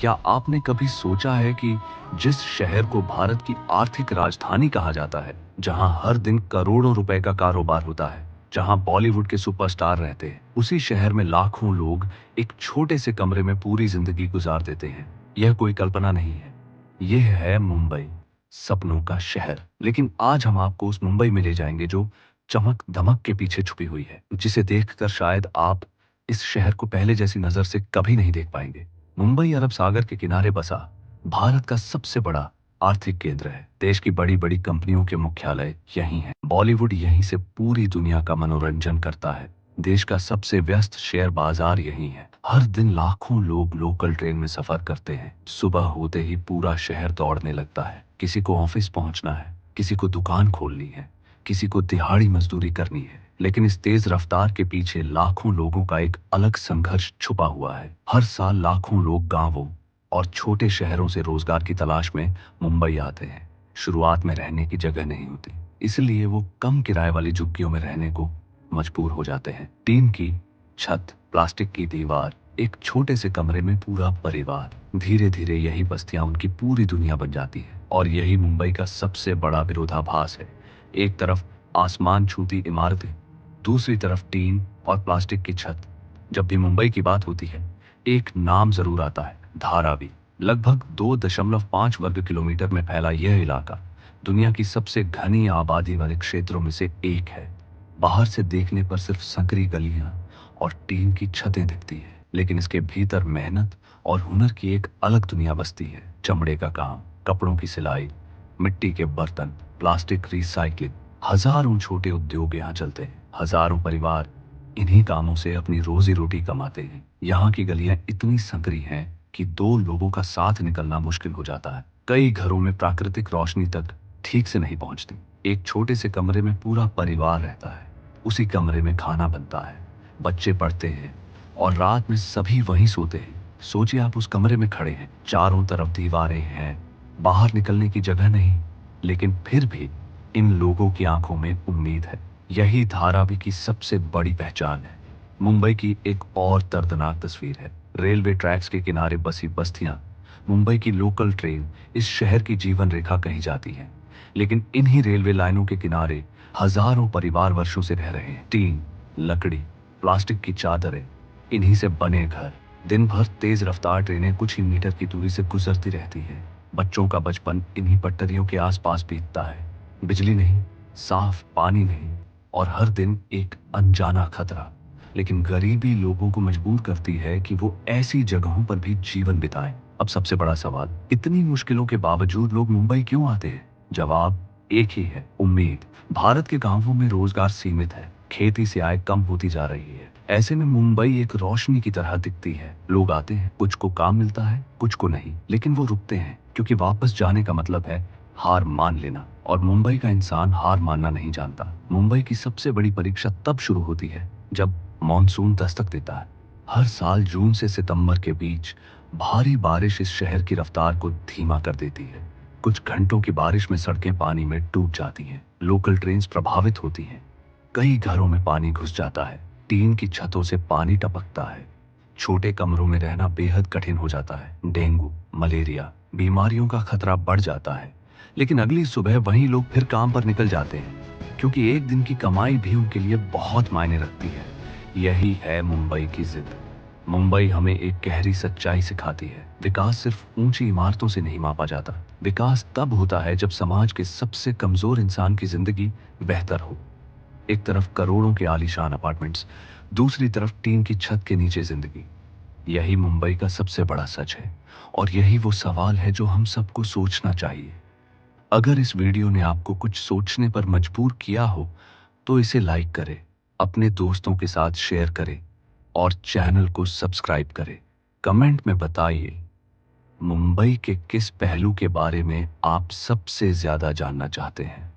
क्या आपने कभी सोचा है कि जिस शहर को भारत की आर्थिक राजधानी कहा जाता है, जहां हर दिन करोड़ों रुपए का कारोबार होता है, जहां बॉलीवुड के सुपरस्टार रहते हैं, उसी शहर में लाखों लोग एक छोटे से कमरे में पूरी जिंदगी गुजार देते हैं। यह कोई कल्पना नहीं है, यह है मुंबई, सपनों का शहर। लेकिन आज हम आपको उस मुंबई में ले जाएंगे जो चमक धमक के पीछे छुपी हुई है, जिसे देखकर शायद आप इस शहर को पहले जैसी नजर से कभी नहीं देख पाएंगे। मुंबई अरब सागर के किनारे बसा भारत का सबसे बड़ा आर्थिक केंद्र है। देश की बड़ी बड़ी कंपनियों के मुख्यालय यहीं हैं। बॉलीवुड यहीं से पूरी दुनिया का मनोरंजन करता है। देश का सबसे व्यस्त शेयर बाजार यहीं है। हर दिन लाखों लोग लोकल ट्रेन में सफर करते हैं। सुबह होते ही पूरा शहर दौड़ने लगता है। किसी को ऑफिस पहुंचना है, किसी को दुकान खोलनी है, किसी को दिहाड़ी मजदूरी करनी है। लेकिन इस तेज रफ्तार के पीछे लाखों लोगों का एक अलग संघर्ष छुपा हुआ है। हर साल लाखों लोग गांवों और छोटे शहरों से रोजगार की तलाश में मुंबई आते हैं। शुरुआत में रहने की जगह नहीं होती, इसलिए वो कम किराए वाली झुग्गियों में रहने को मजबूर हो जाते हैं। टीन की छत, प्लास्टिक की दीवार, एक छोटे से कमरे में पूरा परिवार। धीरे धीरे यही बस्तियां उनकी पूरी दुनिया बन जाती है। और यही मुंबई का सबसे बड़ा विरोधाभास है। एक तरफ आसमान छूती इमारतें, दूसरी तरफ टीन और प्लास्टिक की छत। जब भी मुंबई की बात होती है, एक नाम जरूर आता है, धारावी। लगभग 2.5 वर्ग किलोमीटर में फैला यह इलाका दुनिया की सबसे घनी आबादी वाले क्षेत्रों में से एक है। बाहर से देखने पर सिर्फ संकरी गलियां और टीन की छतें दिखती है, लेकिन इसके भीतर मेहनत और हुनर की एक अलग दुनिया बसती है। चमड़े का काम, कपड़ों की सिलाई, मिट्टी के बर्तन, प्लास्टिक रिसाइकलिंग, हजारों छोटे उद्योग यहाँ चलते हैं। हजारों परिवार इन्हीं कामों से अपनी रोजी रोटी कमाते हैं। यहाँ की गलियां इतनी संकरी हैं कि दो लोगों का साथ निकलना मुश्किल हो जाता है। कई घरों में प्राकृतिक रोशनी तक ठीक से नहीं पहुंचती। एक छोटे से कमरे में पूरा परिवार रहता है। उसी कमरे में खाना बनता है, बच्चे पढ़ते हैं और रात में सभी वहीं सोते हैं। सोचिए, आप उस कमरे में खड़े हैं, चारों तरफ दीवारें हैं, बाहर निकलने की जगह नहीं, लेकिन फिर भी इन लोगों की आंखों में उम्मीद है। यही धारावी की सबसे बड़ी पहचान है। मुंबई की एक और दर्दनाक तस्वीर है। रेलवे ट्रैक्स के किनारे बसी बस्तियां, मुंबई की लोकल ट्रेन इस शहर की जीवन रेखा कही जाती है। लेकिन इन्हीं रेलवे लाइनों के किनारे हजारों परिवार वर्षों से रह रहे हैं। टीन, लकड़ी, प्लास्टिक की चादरें, इन्हीं से बने घर। दिन भर तेज रफ्तार ट्रेनें कुछ ही मीटर की दूरी से गुजरती रहती हैं। बच्चों का बचपन इन्हीं पटरियों के आसपास बीतता है। बिजली नहीं, साफ पानी नहीं, और हर दिन एक अनजाना खतरा। लेकिन गरीबी लोगों को मजबूर करती है कि वो ऐसी जगहों पर भी जीवन बिताएं। अब सबसे बड़ा सवाल, इतनी मुश्किलों के बावजूद लोग मुंबई क्यों आते हैं? जवाब एक ही है, उम्मीद। भारत के गांवों में रोजगार सीमित है, खेती से आय कम होती जा रही है। ऐसे में मुंबई एक रोशनी की तरह दिखती है। लोग आते हैं, कुछ को काम मिलता है, कुछ को नहीं, लेकिन वो रुकते हैं क्योंकि वापस जाने का मतलब है हार मान लेना। और मुंबई का इंसान हार मानना नहीं जानता। मुंबई की सबसे बड़ी परीक्षा तब शुरू होती है जब मॉनसून दस्तक देता है। हर साल जून से सितंबर के बीच भारी बारिश इस शहर की रफ्तार को धीमा कर देती है। कुछ घंटों की बारिश में सड़कें पानी में डूब जाती हैं, लोकल ट्रेन्स प्रभावित होती हैं, कई घरों में पानी घुस जाता है, टीन की छतों से पानी टपकता है, छोटे कमरों में रहना बेहद कठिन हो जाता है। डेंगू, मलेरिया, बीमारियों का खतरा बढ़ जाता है। लेकिन अगली सुबह वही लोग फिर काम पर निकल जाते हैं, क्योंकि एक दिन की कमाई भी उनके लिए बहुत मायने रखती है। यही है मुंबई की जिद। मुंबई हमें एक गहरी सच्चाई सिखाती है, विकास सिर्फ ऊंची इमारतों से नहीं मापा जाता। विकास तब होता है जब समाज के सबसे कमजोर इंसान की जिंदगी बेहतर हो। एक तरफ करोड़ों के आलीशान अपार्टमेंट्स, दूसरी तरफ टीन की छत के नीचे जिंदगी। यही मुंबई का सबसे बड़ा सच है, और यही वो सवाल है जो हम सबको सोचना चाहिए। अगर इस वीडियो ने आपको कुछ सोचने पर मजबूर किया हो, तो इसे लाइक करें, अपने दोस्तों के साथ शेयर करें और चैनल को सब्सक्राइब करें। कमेंट में बताइए, मुंबई के किस पहलू के बारे में आप सबसे ज्यादा जानना चाहते हैं।